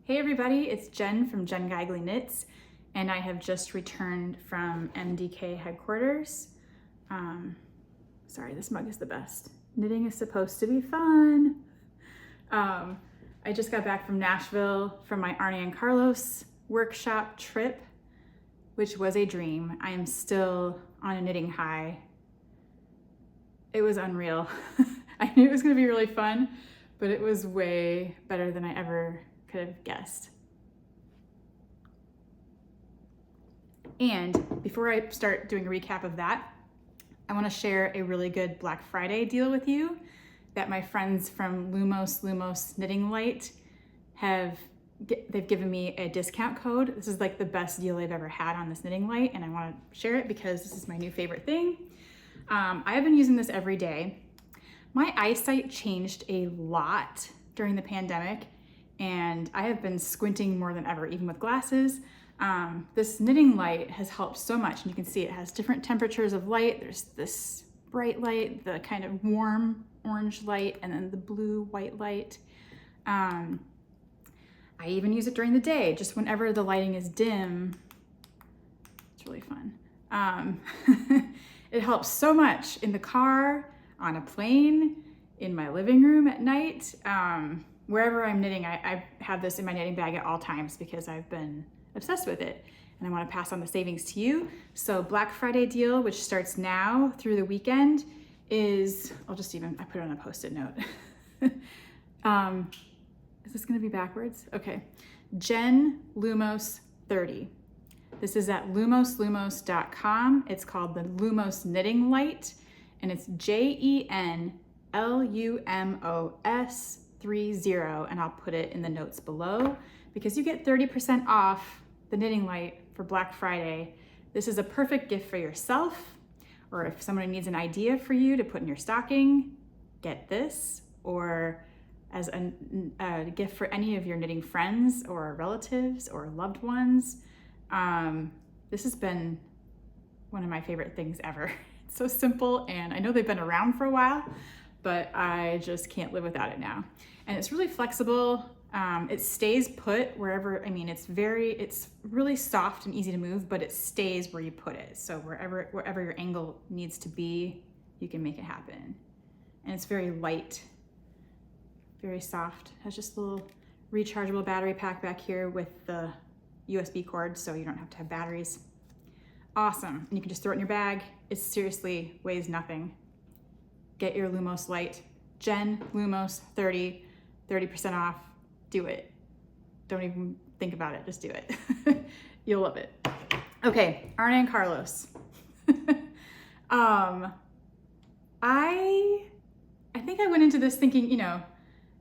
Hey everybody, it's Jen from Jen Geigley Knits, and I have just returned from MDK headquarters. Sorry, this mug is the best. Knitting is supposed to be fun. I just got back from Nashville from my Arne and Carlos workshop trip, which was a dream. I am still on a knitting high. It was unreal. I knew it was gonna be really fun, but it was way better than I ever could have guessed. And before I start doing a recap of that, I want to share a really good Black Friday deal with you that my friends from Lumos Knitting Light they've given me a discount code. This is like the best deal I've ever had on this knitting light, and I want to share it because this is my new favorite thing. I have been using this every day. My eyesight changed a lot during the pandemic, and I have been squinting more than ever, even with glasses. This knitting light has helped so much, and you can see it has different temperatures of light. There's this bright light, the kind of warm orange light, and then the blue white light. I even use it during the day, just whenever the lighting is dim. It's really fun. It helps so much in the car, on a plane, in my living room at night. Wherever I'm knitting, I have this in my knitting bag at all times because I've been obsessed with it, and I want to pass on the savings to you. So Black Friday deal, which starts now through the weekend, is, I put it on a Post-it note. Is this going to be backwards? Okay. Jen Lumos 30. This is at lumoslumos.com. It's called the Lumos Knitting Light, and it's JENLUMOS 30, and I'll put it in the notes below because you get 30% off the knitting light for Black Friday. This is a perfect gift for yourself, or if someone needs an idea for you to put in your stocking, get this, or as a gift for any of your knitting friends or relatives or loved ones. This has been one of my favorite things ever. It's so simple, and I know they've been around for a while, but I just can't live without it now. And it's really flexible. It stays put wherever, it's really soft and easy to move, but it stays where you put it. So wherever your angle needs to be, you can make it happen. And it's very light, very soft. It has just a little rechargeable battery pack back here with the USB cord, so you don't have to have batteries. Awesome. And you can just throw it in your bag. It seriously weighs nothing. Get your Lumos light. Jen Lumos 30, 30% off. Do it. Don't even think about it. Just do it. You'll love it. Okay, Arne and Carlos. I think I went into this thinking,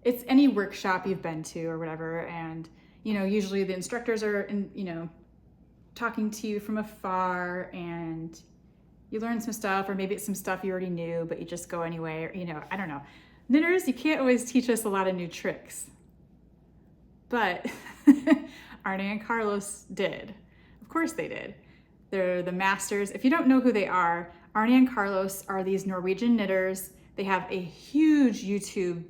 it's any workshop you've been to or whatever, and usually the instructors are talking to you from afar, and you learn some stuff, or maybe it's some stuff you already knew, but you just go anyway, or, I don't know. Knitters, you can't always teach us a lot of new tricks, but Arne and Carlos did. Of course they did. They're the masters. If you don't know who they are, Arne and Carlos are these Norwegian knitters. They have a huge YouTube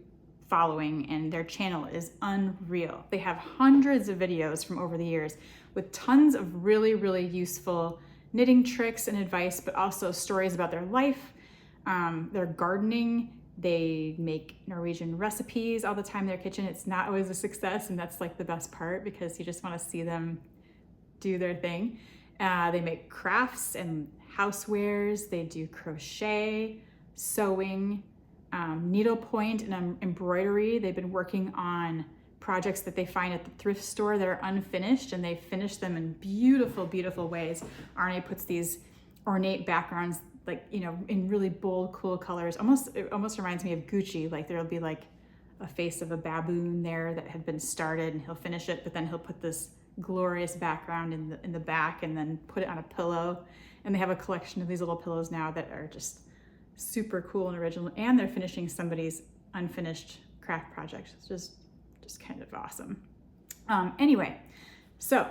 following, and their channel is unreal. They have hundreds of videos from over the years with tons of really, really useful knitting tricks and advice, but also stories about their life, their gardening. They make Norwegian recipes all the time in their kitchen. It's not always a success, and that's like the best part because you just want to see them do their thing. They make crafts and housewares. They do crochet, sewing, needlepoint, and embroidery. They've been working on projects that they find at the thrift store that are unfinished, and they finish them in beautiful, beautiful ways. Arne puts these ornate backgrounds, in really bold, cool colors. It almost reminds me of Gucci. Like there'll be like a face of a baboon there that had been started, and he'll finish it, but then he'll put this glorious background in the back and then put it on a pillow. And they have a collection of these little pillows now that are just super cool and original, and they're finishing somebody's unfinished craft project. It's just kind of awesome. Anyway, so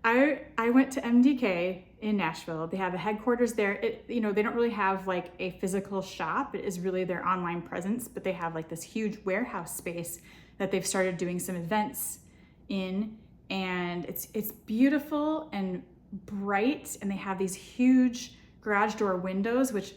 I went to MDK in Nashville. They have a headquarters there. They don't really have like a physical shop. It is really their online presence, but they have like this huge warehouse space that they've started doing some events in, and it's beautiful and bright, and they have these huge garage door windows which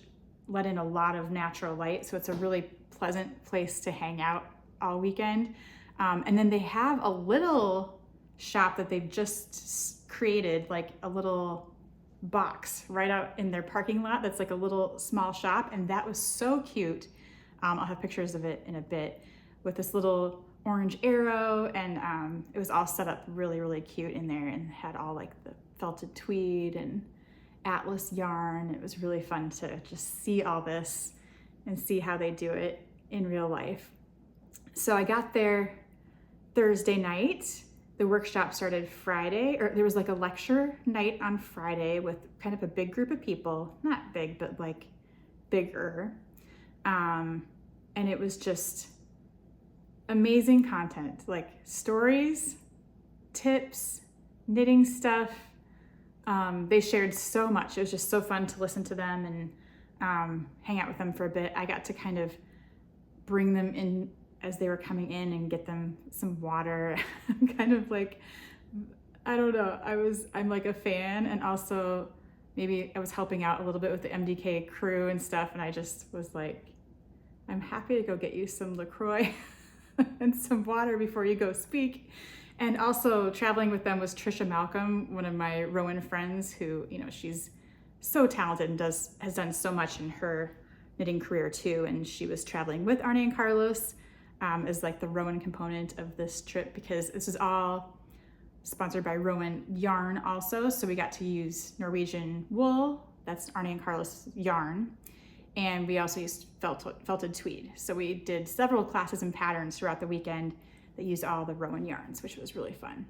let in a lot of natural light, so it's a really pleasant place to hang out all weekend. And then they have a little shop that they've just created, like a little box right out in their parking lot that's like a little small shop, and that was so cute. I'll have pictures of it in a bit, with this little orange arrow, and it was all set up really, really cute in there, and had all like the felted tweed and atlas yarn. It was really fun to just see all this and see how they do it in real life. So I got there Thursday night. The workshop started Friday, or there was like a lecture night on Friday with kind of a big group of people, not big, but like bigger. And it was just amazing content, like stories, tips, knitting stuff. They shared so much. It was just so fun to listen to them and hang out with them for a bit. I got to kind of bring them in as they were coming in and get them some water. Kind of like, I don't know, I'm like a fan, and also maybe I was helping out a little bit with the MDK crew and stuff, and I just was like, I'm happy to go get you some LaCroix and some water before you go speak. And also traveling with them was Trisha Malcolm, one of my Rowan friends, who, you know, she's so talented and has done so much in her knitting career too. And she was traveling with Arne and Carlos as like the Rowan component of this trip, because this is all sponsored by Rowan Yarn also. So we got to use Norwegian wool, that's Arne and Carlos yarn. And we also used felted tweed. So we did several classes and patterns throughout the weekend that used all the Rowan yarns, which was really fun.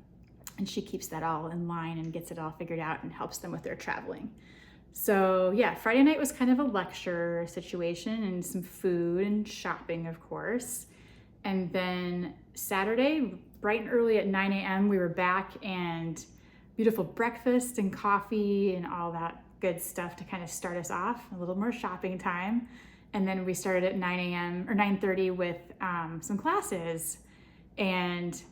And she keeps that all in line and gets it all figured out and helps them with their traveling. So yeah, Friday night was kind of a lecture situation and some food and shopping, of course. And then Saturday, bright and early at 9 a.m., we were back, and beautiful breakfast and coffee and all that good stuff to kind of start us off, a little more shopping time. And then we started at 9 a.m. or 9:30 with some classes. And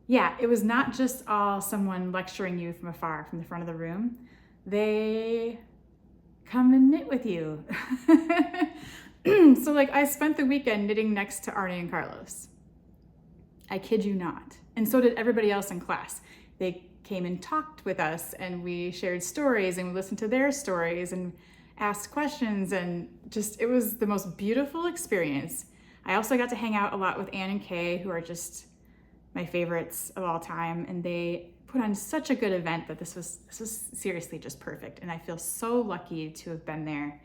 yeah, it was not just all someone lecturing you from afar, from the front of the room. They come and knit with you. So like, I spent the weekend knitting next to Arne and Carlos. I kid you not. And so did everybody else in class. They came and talked with us, and we shared stories, and we listened to their stories and asked questions, and just, it was the most beautiful experience. I also got to hang out a lot with Ann and Kay, who are just my favorites of all time, and they put on such a good event that this was seriously just perfect, and I feel so lucky to have been there.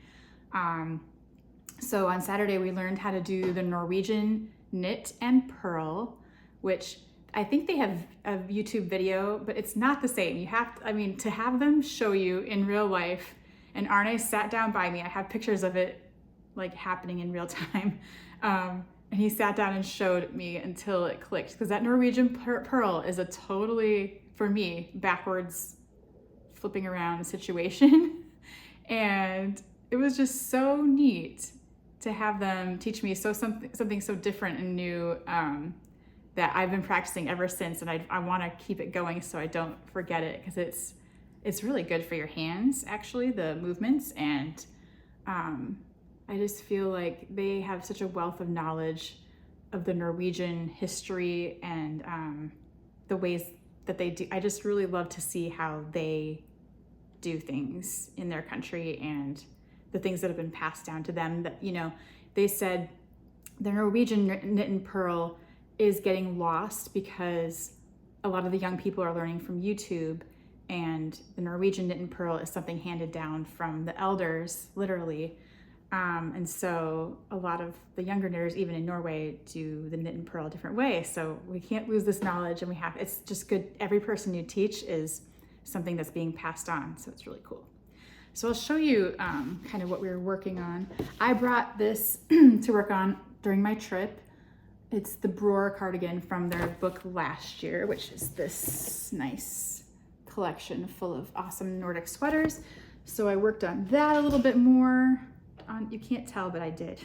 So on Saturday we learned how to do the Norwegian knit and purl, which I think they have a YouTube video, but it's not the same. You have to, I mean, to have them show you in real life, and Arne sat down by me. I have pictures of it like happening in real time. And he sat down and showed me until it clicked, because that Norwegian purl is a totally, for me, backwards flipping around situation. And it was just so neat to have them teach me something so different and new that I've been practicing ever since, and I want to keep it going so I don't forget it, because it's really good for your hands, actually, the movements, and I just feel like they have such a wealth of knowledge of the Norwegian history and the ways that they do. I just really love to see how they do things in their country and the things that have been passed down to them. That, you know, they said the Norwegian knit and purl is getting lost because a lot of the young people are learning from YouTube, and the Norwegian knit and purl is something handed down from the elders, literally. And so a lot of the younger knitters, even in Norway, do the knit and purl a different way. So we can't lose this knowledge, and it's just good. Every person you teach is something that's being passed on. So it's really cool. So I'll show you kind of what we were working on. I brought this to work on during my trip. It's the Bror cardigan from their book last year, which is this nice collection full of awesome Nordic sweaters. So I worked on that a little bit more. You can't tell, but I did.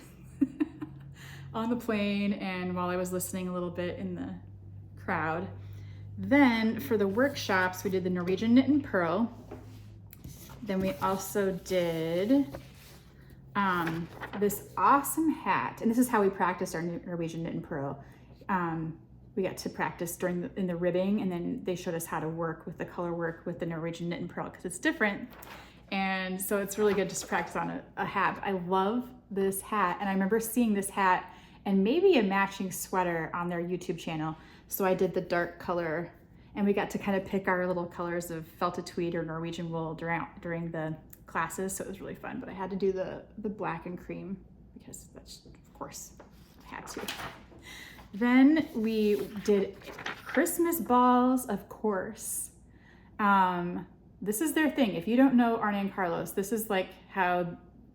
On the plane, and while I was listening a little bit in the crowd. Then for the workshops, we did the Norwegian Knit and Purl. Then we also did this awesome hat. And this is how we practiced our Norwegian Knit and Purl. We got to practice in the ribbing, and then they showed us how to work with the color work with the Norwegian Knit and Purl because it's different. And so it's really good just to practice on a hat. I love this hat, and I remember seeing this hat and maybe a matching sweater on their YouTube channel. So I did the dark color, and we got to kind of pick our little colors of felted tweed or Norwegian wool during the classes. So it was really fun, but I had to do the black and cream because that's, of course, I had to. Then we did Christmas balls, of course. This is their thing. If you don't know Arne and Carlos, this is like how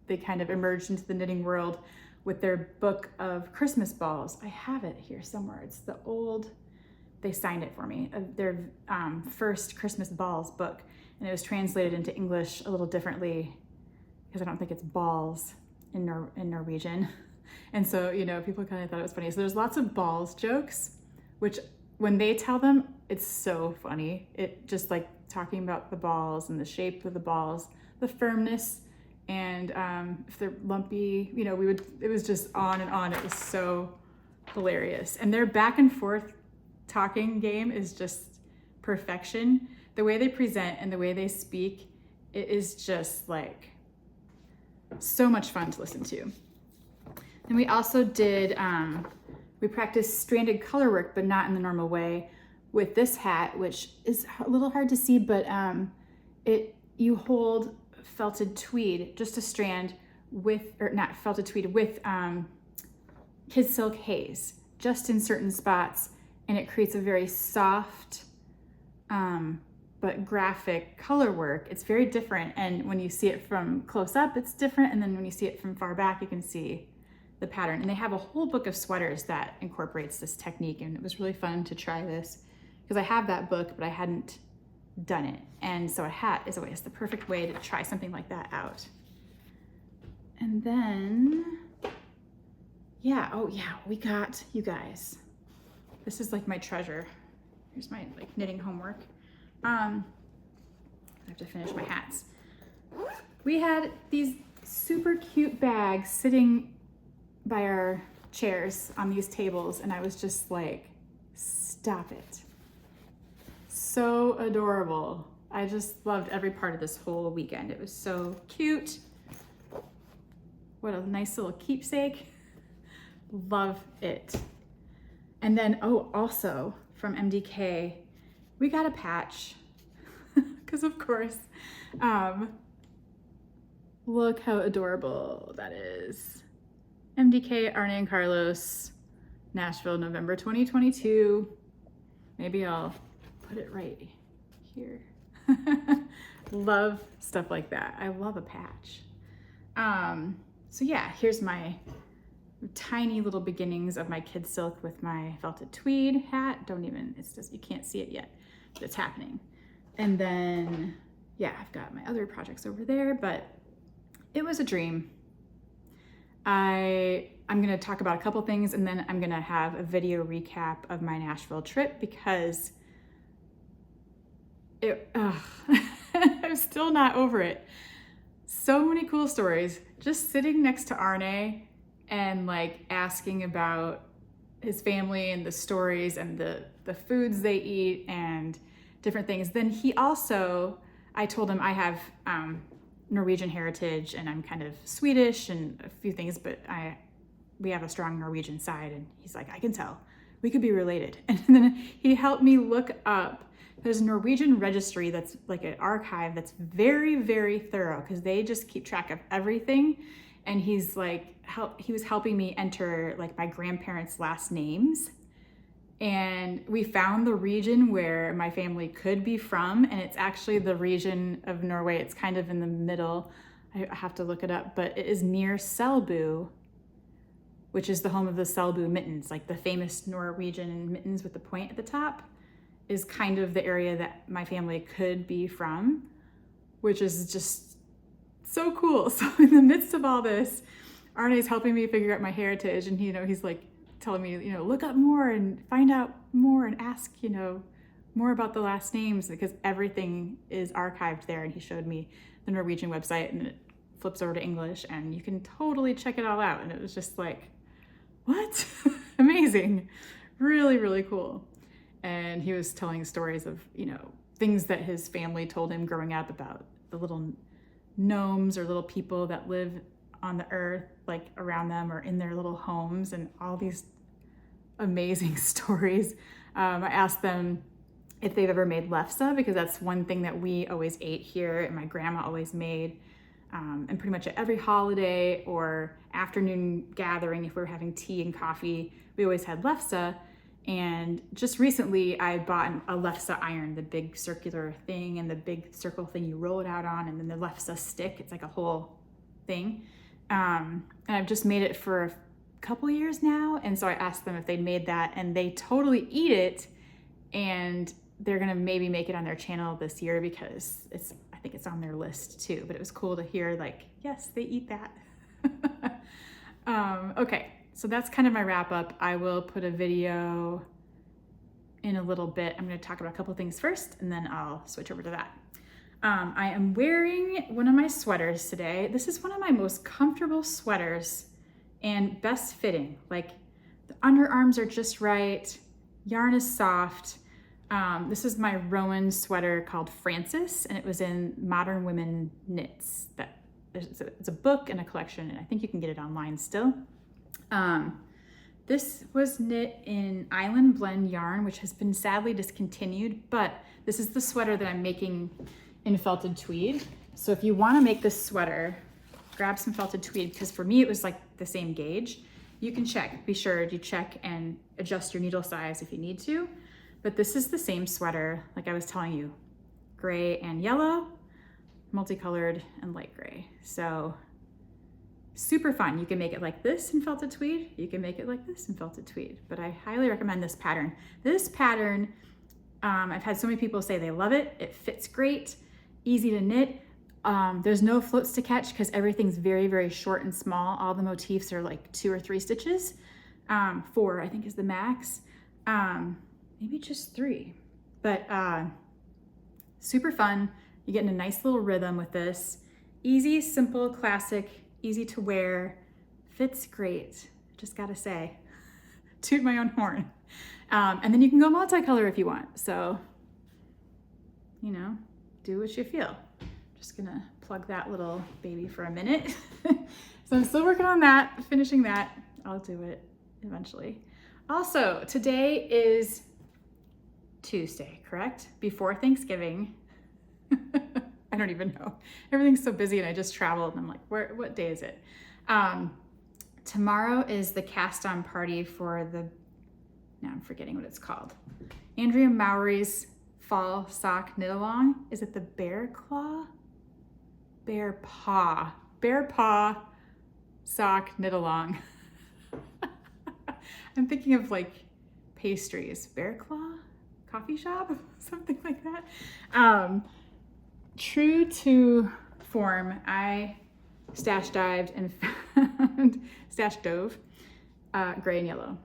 they kind of emerged into the knitting world with their book of Christmas balls. I have it here somewhere. It's the old, they signed it for me, their first Christmas balls book. And it was translated into English a little differently because I don't think it's balls in Norwegian. And so, you know, people kind of thought it was funny. So there's lots of balls jokes, which when they tell them, it's so funny. It just like talking about the balls and the shape of the balls, the firmness, and if they're lumpy, you know, it was just on and on. It was so hilarious. And their back and forth talking game is just perfection. The way they present and the way they speak, it is just like so much fun to listen to. And we also did, we practiced stranded color work, but not in the normal way with this hat, which is a little hard to see, but you hold felted tweed, just a strand with, or not felted tweed, with kid silk haze, just in certain spots, and it creates a very soft, but graphic color work. It's very different, and when you see it from close up, it's different, and then when you see it from far back, you can see the pattern. And they have a whole book of sweaters that incorporates this technique, and it was really fun to try this because I have that book, but I hadn't done it. And so a hat is always the perfect way to try something like that out. And then, yeah, oh yeah, we got, you guys, this is like my treasure. Here's my like knitting homework. I have to finish my hats. We had these super cute bags sitting by our chairs on these tables, and I was just like, stop it. So adorable. I just loved every part of this whole weekend. It was so cute. What a nice little keepsake. Love it. And then, oh, also from MDK, we got a patch because of course, look how adorable that is. MDK, Arne and Carlos, Nashville, November 2022. Maybe I'll put it right here. Love stuff like that. I love a patch. So yeah, here's my tiny little beginnings of my kid silk with my felted tweed hat. It's just, you can't see it yet, but it's happening. And then, yeah, I've got my other projects over there, but it was a dream. I'm gonna talk about a couple things, and then I'm gonna have a video recap of my Nashville trip because I'm still not over it. So many cool stories. Just sitting next to Arne and like asking about his family and the stories and the foods they eat and different things. Then he also, I told him I have Norwegian heritage and I'm kind of Swedish and a few things, but we have a strong Norwegian side, and he's like, I can tell, we could be related. And then he helped me look up, there's a Norwegian registry that's like an archive that's very, very thorough because they just keep track of everything. And he's like, he was helping me enter like my grandparents' last names. And we found the region where my family could be from, and it's actually the region of Norway. It's kind of in the middle. I have to look it up, but it is near Selbu, which is the home of the Selbu mittens, like the famous Norwegian mittens with the point at the top, is kind of the area that my family could be from, which is just so cool. So in the midst of all this, Arne's helping me figure out my heritage, and he's like telling me, look up more and find out more and ask, more about the last names because everything is archived there. And he showed me the Norwegian website and it flips over to English and you can totally check it all out. And it was just like, what? Amazing. Really, really cool. And he was telling stories of, you know, things that his family told him growing up about the little gnomes or little people that live on the earth, like around them or in their little homes, and all these amazing stories. I asked them if they've ever made lefse, because that's one thing that we always ate here and my grandma always made. And pretty much at every holiday or afternoon gathering, if we were having tea and coffee, we always had lefse. And just recently I bought a lefse iron, the big circular thing and the big circle thing you roll it out on, and then the lefse stick, it's like a whole thing. And I've just made it for a couple years now. And so I asked them if they'd made that, and they totally eat it. And they're gonna maybe make it on their channel this year because I think it's on their list too. But it was cool to hear like, yes, they eat that. Okay, so that's kind of my wrap up. I will put a video in a little bit. I'm gonna talk about a couple things first and then I'll switch over to that. I am wearing one of my sweaters today. This is one of my most comfortable sweaters and best fitting. Like the underarms are just right, yarn is soft. This is my Rowan sweater called Frances, and it was in Modern Women Knits. It's a book and a collection, and I think you can get it online still. This was knit in Island Blend yarn, which has been sadly discontinued, but this is the sweater that I'm making in felted tweed. So if you want to make this sweater, grab some felted tweed, because for me it was like the same gauge. You can check, be sure to check and adjust your needle size if you need to. But this is the same sweater, like I was telling you, gray and yellow, multicolored and light gray. So super fun. You can make it like this in felted tweed. You can make it like this in felted tweed, but I highly recommend this pattern. This pattern, I've had so many people say they love it. It fits great, easy to knit. There's no floats to catch because everything's very, very short and small. All the motifs are like 2 or 3 stitches. 4, I think is the max. Maybe just 3, but super fun. You get in a nice little rhythm with this. Easy, simple, classic, easy to wear, fits great, just gotta say. Toot my own horn. And then you can go multicolor if you want. So, you know, do what you feel. Just gonna plug that little baby for a minute. So I'm still working on that, finishing that. I'll do it eventually. Also, today is Tuesday, correct? Before Thanksgiving. I don't even know. Everything's so busy and I just traveled and I'm like, what day is it? Tomorrow is the cast on party for now I'm forgetting what it's called. Andrea Mowry's Fall Sock Knitalong. Is it the Bear Paw Sock Knitalong. I'm thinking of like pastries, Bear Claw coffee shop, something like that. True to form, I stash dived and found stash dove gray and yellow.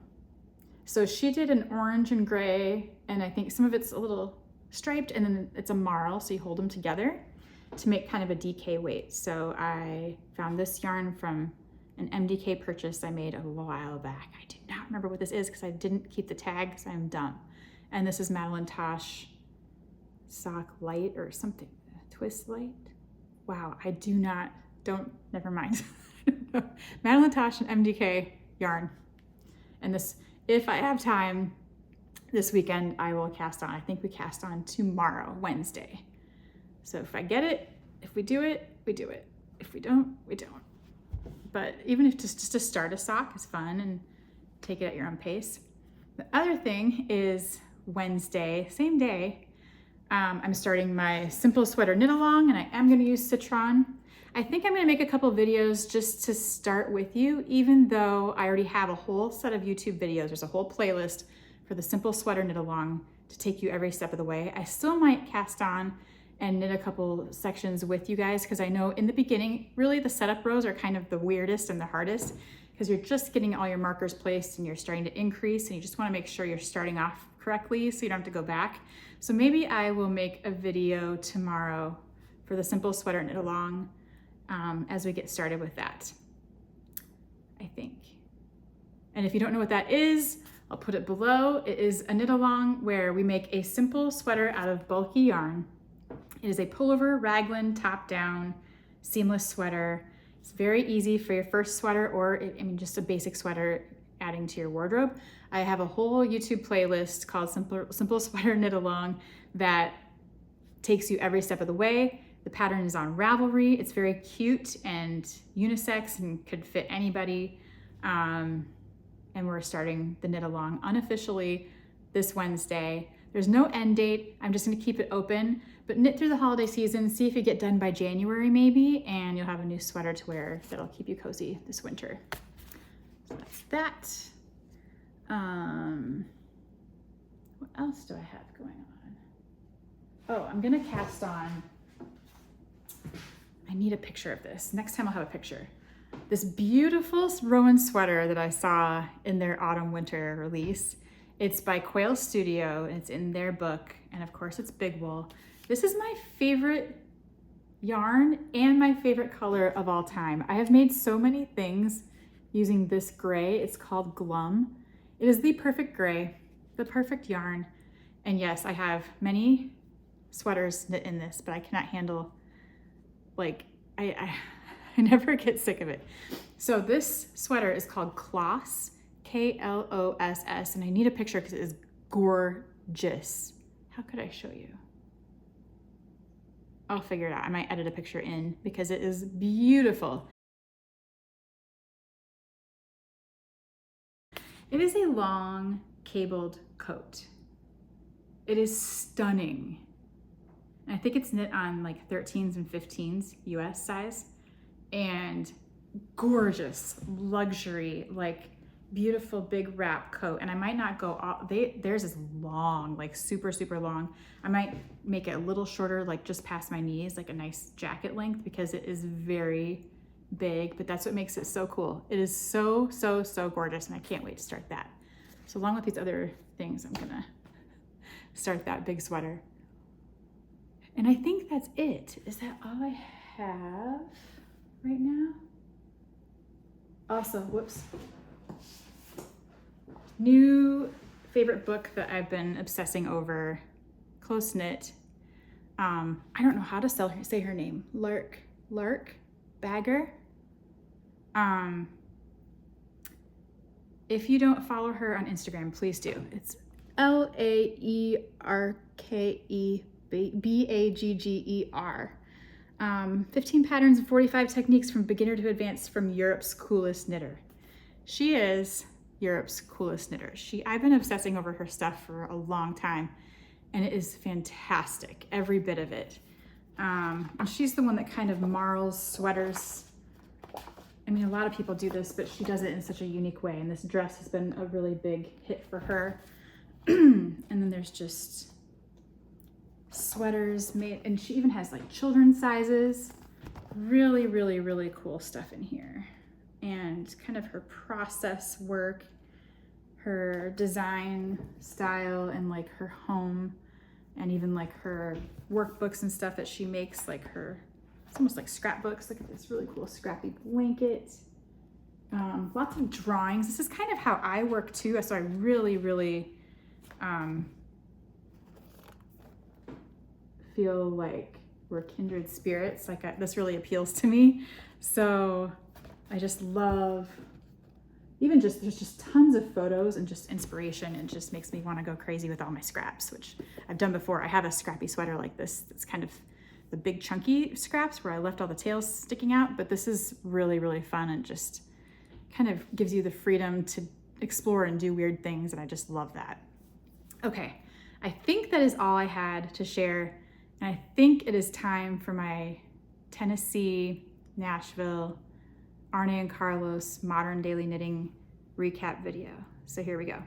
So she did an orange and gray, and I think some of it's a little striped, and then it's a marl, so you hold them together to make kind of a DK weight. So I found this yarn from an MDK purchase I made a while back. I do not remember what this is because I didn't keep the tag because I'm dumb. And this is Madeline Tosh Sock Light or something, Twist Light. Wow, never mind. Madeline Tosh and MDK yarn. And this, if I have time this weekend, I will cast on. I think we cast on tomorrow, Wednesday. So if I get it, if we do it, we do it. If we don't, we don't. But even if just to start a sock is fun and take it at your own pace. The other thing is Wednesday, same day, I'm starting my Simple Sweater Knitalong, and I am going to use Citron. I think I'm going to make a couple videos just to start with you, even though I already have a whole set of YouTube videos. There's a whole playlist for the Simple Sweater Knitalong to take you every step of the way. I still might cast on and knit a couple sections with you guys, because I know in the beginning, really the setup rows are kind of the weirdest and the hardest, because you're just getting all your markers placed and you're starting to increase, and you just want to make sure you're starting off correctly so you don't have to go back. So maybe I will make a video tomorrow for the Simple Sweater Knitalong as we get started with that, I think. And if you don't know what that is, I'll put it below. It is a knit-along where we make a simple sweater out of bulky yarn. It is a pullover, raglan, top-down, seamless sweater. It's very easy for your first sweater or just a basic sweater adding to your wardrobe. I have a whole YouTube playlist called Simple Sweater Knitalong that takes you every step of the way. The pattern is on Ravelry. It's very cute and unisex and could fit anybody. And we're starting the knit-along unofficially this Wednesday. There's no end date. I'm just gonna keep it open, but knit through the holiday season, see if you get done by January maybe, and you'll have a new sweater to wear that'll keep you cozy this winter. So that's that. What else do I have going on? Oh, I'm gonna cast on, I need a picture of this. Next time I'll have a picture. This beautiful Rowan sweater that I saw in their autumn winter release. It's by Quail Studio and it's in their book. And of course it's big wool. This is my favorite yarn and my favorite color of all time. I have made so many things using this gray. It's called Glum. It is the perfect gray, the perfect yarn. And yes, I have many sweaters knit in this, but I cannot handle, like, I never get sick of it. So this sweater is called Kloss, K-L-O-S-S, and I need a picture because it is gorgeous. How could I show you? I'll figure it out. I might edit a picture in because it is beautiful. It is a long cabled coat. It is stunning. And I think it's knit on like 13s and 15s US size, and gorgeous luxury, like beautiful big wrap coat. And I might not go all, theirs is long, like super, super long. I might make it a little shorter, like just past my knees, like a nice jacket length, because it is very big, but that's what makes it so cool. It is so, so, so gorgeous, and I can't wait to start that. So along with these other things, I'm gonna start that big sweater. And I think that's it. Is that all I have right now? Also, whoops. New favorite book that I've been obsessing over, Close Knit. I don't know how to say her name. Lark Bagger. If you don't follow her on Instagram, please do. It's LAERKEBAGGER. 15 patterns and 45 techniques from beginner to advanced from Europe's coolest knitter. She is Europe's coolest knitter. I've been obsessing over her stuff for a long time, and it is fantastic, every bit of it. And she's the one that kind of marls sweaters. I mean, a lot of people do this, but she does it in such a unique way, and this dress has been a really big hit for her. And then there's just sweaters made, and she even has like children's sizes. Really, really, really cool stuff in here. And kind of her process work, her design style, and like her home, and even like her workbooks and stuff that she makes, like her, it's almost like scrapbooks. Look at this really cool scrappy blanket. Lots of drawings. This is kind of how I work too, so I really, really feel like we're kindred spirits. Like this really appeals to me. So I just love, even just, there's just tons of photos and just inspiration, and just makes me want to go crazy with all my scraps, which I've done before. I have a scrappy sweater like this. It's kind of the big chunky scraps where I left all the tails sticking out, but this is really, really fun and just kind of gives you the freedom to explore and do weird things, and I just love that. Okay, I think that is all I had to share, and I think it is time for my Tennessee, Nashville, Arne and Carlos Modern Daily Knitting recap video. So here we go.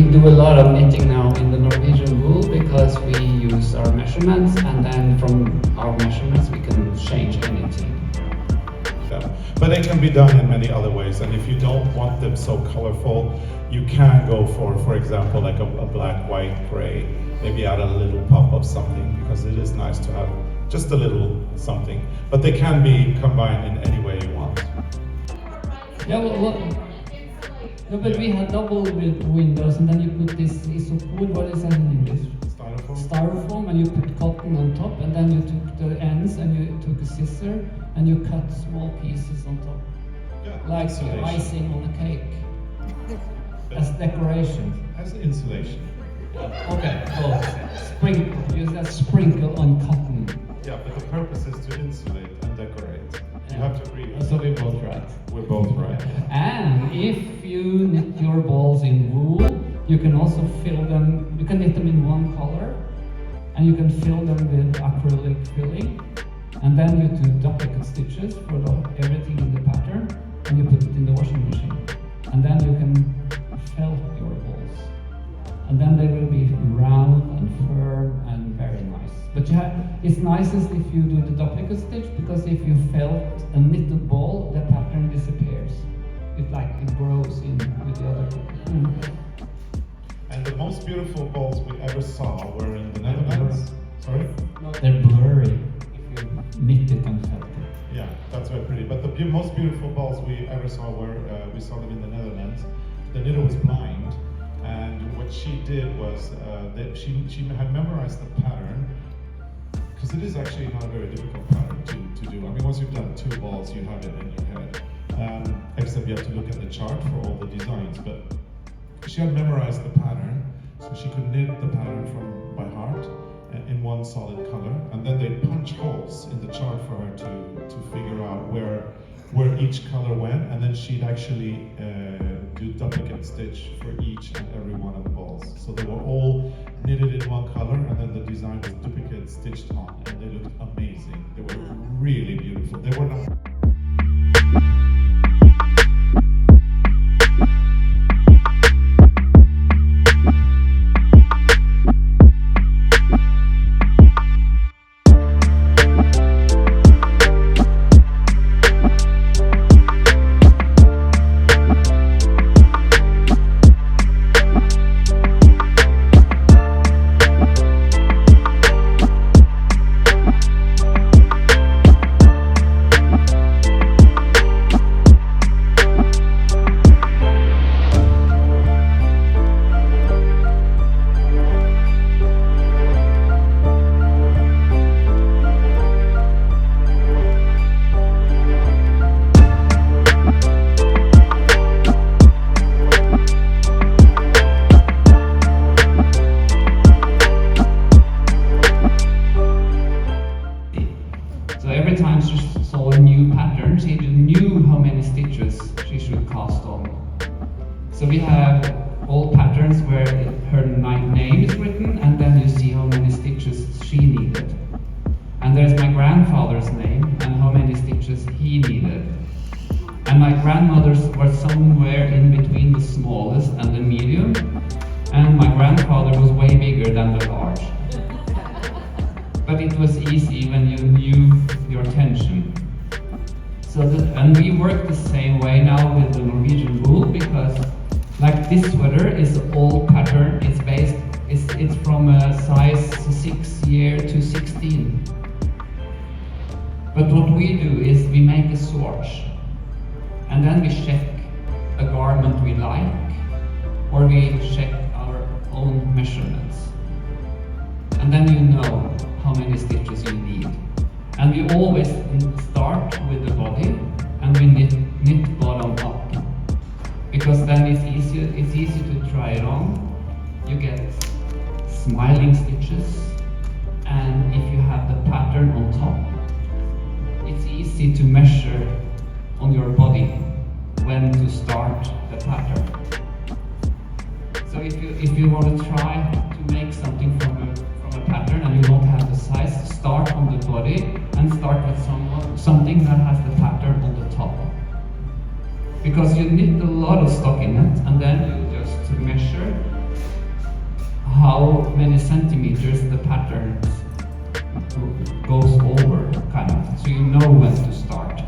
we do a lot of knitting now in the Norwegian wool because we use our measurements, and then from our measurements we can change anything. Yeah. But it can be done in many other ways, and if you don't want them so colorful, you can go for example, like a black, white, gray, maybe add a little pop of something, because it is nice to have just a little something. But they can be combined in any way you want. Yeah, no, but we had double windows, and then you put this isopor, what is that in English? Styrofoam. Styrofoam, and you put cotton on top, and then you took the ends and you took a scissor and you cut small pieces on top. Yeah, like insulation. Icing on a cake. As decoration. As insulation. Okay, so sprinkle, use that sprinkle on cotton. Yeah, but the purpose is to insulate and decorate. You have to agree. So we're both right. We're both right. And if you knit your balls in wool, you can also fill them, you can knit them in one color, and you can fill them with acrylic filling, and then you do duplicate stitches for everything in the pattern, and you put it in the washing machine. And then you can felt your balls. And then they will be round and firm and very nice. But it's nicest if you do the duplicate stitch, because if you felt a knitted ball, the pattern disappears. It grows in with the other. And the most beautiful balls we ever saw were in the Netherlands. Sorry? No, they're blurry if you knit it and felt it. Yeah, that's very pretty. But the most beautiful balls we ever saw were, we saw them in the Netherlands. The knitter was blind, and what she did was that she had memorized the pattern, because it is actually not a very difficult pattern to do. I mean, once you've done two balls, you have it in your head. Except you have to look at the chart for all the designs. But she had memorized the pattern, so she could knit the pattern from by heart in one solid color, and then they'd punch holes in the chart for her to figure out where each color went, and then she'd actually do duplicate stitch for each and every one of the balls. So they were all knitted in one color, and then the design was duplicate stitched on, and they looked amazing. They were really beautiful. They were not. So we have old patterns where her name is written, and then you see how many stitches she needed. And there's my grandfather's name and how many stitches he needed. And my grandmother's were somewhere in between the smallest and the medium, and my grandfather was way bigger than the large. But it was easy when you knew your tension. And we work the same way now with the Norwegian wool, because like this sweater is an old pattern. It's from a size 6 year to 16. But what we do is we make a swatch, and then we check a garment we like, or we check our own measurements. And then you know how many stitches you need. And we always start with the body, and we knit bottom up. Because then it's easy to try it on. You get smiling stitches, and if you have the pattern on top, it's easy to measure on your body when to start the pattern. So if you want to try to make something from a pattern and you don't have the size, start on the body and start with something that has the pattern on the top. Because you knit a lot of stockinette, and then you just measure how many centimeters the pattern goes over, kind of, so you know when to start.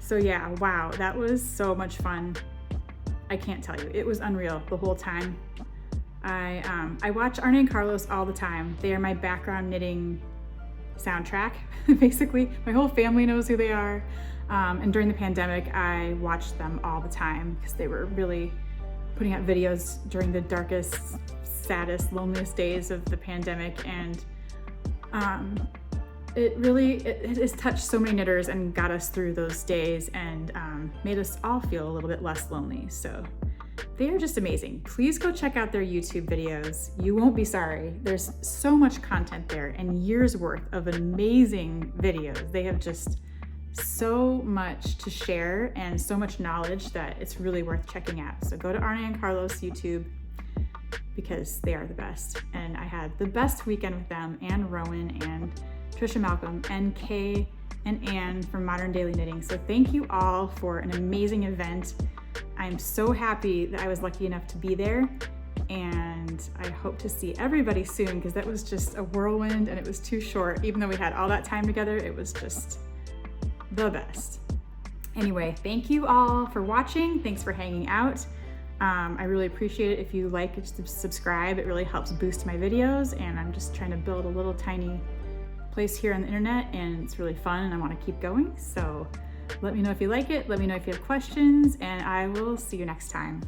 So yeah, wow, that was so much fun. I can't tell you, it was unreal the whole time. I watch Arne and Carlos all the time. They are my background knitting soundtrack, basically. My whole family knows who they are. And during the pandemic, I watched them all the time because they were really putting out videos during the darkest, saddest, loneliest days of the pandemic. And it has touched so many knitters and got us through those days and made us all feel a little bit less lonely. So they are just amazing. Please go check out their YouTube videos. You won't be sorry. There's so much content there and years worth of amazing videos. They have just so much to share and so much knowledge that it's really worth checking out. So go to Arne and Carlos YouTube because they are the best. And I had the best weekend with them and Rowan and Trisha Malcolm and Kay and Anne from Modern Daily Knitting. So thank you all for an amazing event. I'm so happy that I was lucky enough to be there, and I hope to see everybody soon because that was just a whirlwind and it was too short. Even though we had all that time together, it was just the best. Anyway, thank you all for watching. Thanks for hanging out. I really appreciate it if you like and subscribe. It really helps boost my videos, and I'm just trying to build a little tiny place here on the internet, and it's really fun and I want to keep going. So let me know if you like it, let me know if you have questions, and I will see you next time.